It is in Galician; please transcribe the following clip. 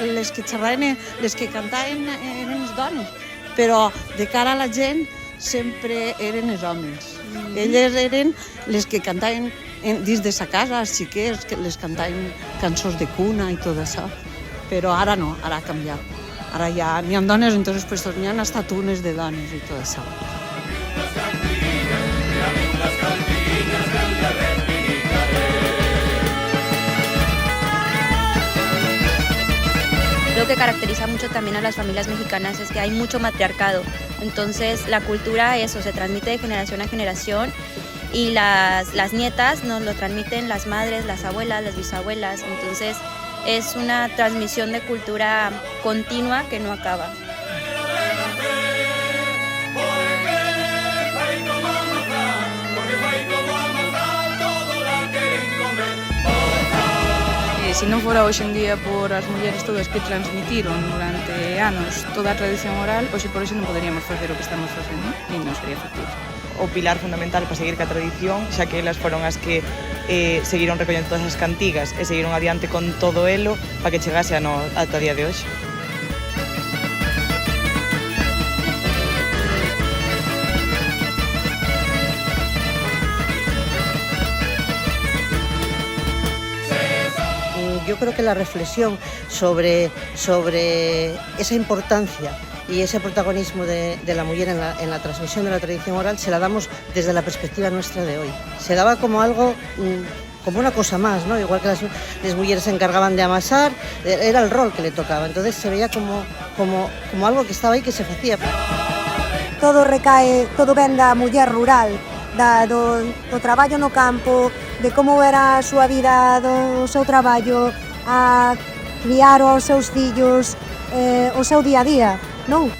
les que xerraven, les que cantaven eren les dones, però de cara a la gent sempre eren els homes. Elles eren les que cantaven dins de sa casa, els xiquets, que les cantaven cançons de cuna i tot això. Però ara no, ara ha canviat. Ara ja n'hi ha dones en tots els puestos, n'hi ha estatunes de dones i tot això. Lo que caracteriza mucho también a las familias mexicanas es que hay mucho matriarcado, entonces la cultura eso se transmite de generación a generación y las nietas nos lo transmiten las madres, las abuelas, las bisabuelas, entonces es una transmisión de cultura continua que no acaba. Se non fora hoxe en día por as mulleres todas que transmitiron durante anos toda a tradición oral, hoxe por hoxe non poderíamos facer o que estamos facendo e non sería factible. O pilar fundamental para seguir ca tradición, xa que elas foron as que seguiron recollendo todas as cantigas e seguiron adiante con todo elo para que chegase ata o día de hoxe. Yo creo que la reflexión sobre esa importancia y ese protagonismo de la mujer en la transmisión de la tradición oral se la damos desde la perspectiva nuestra de hoy. Se daba como algo, como una cosa más, ¿no? Igual que las mujeres se encargaban de amasar, era el rol que le tocaba, entonces se veía como algo que estaba ahí que se hacía. Todo ven da muller rural, do traballo no campo, de como era a súa vida, do seu traballo, a criar os seus fillos, o seu día a día, non?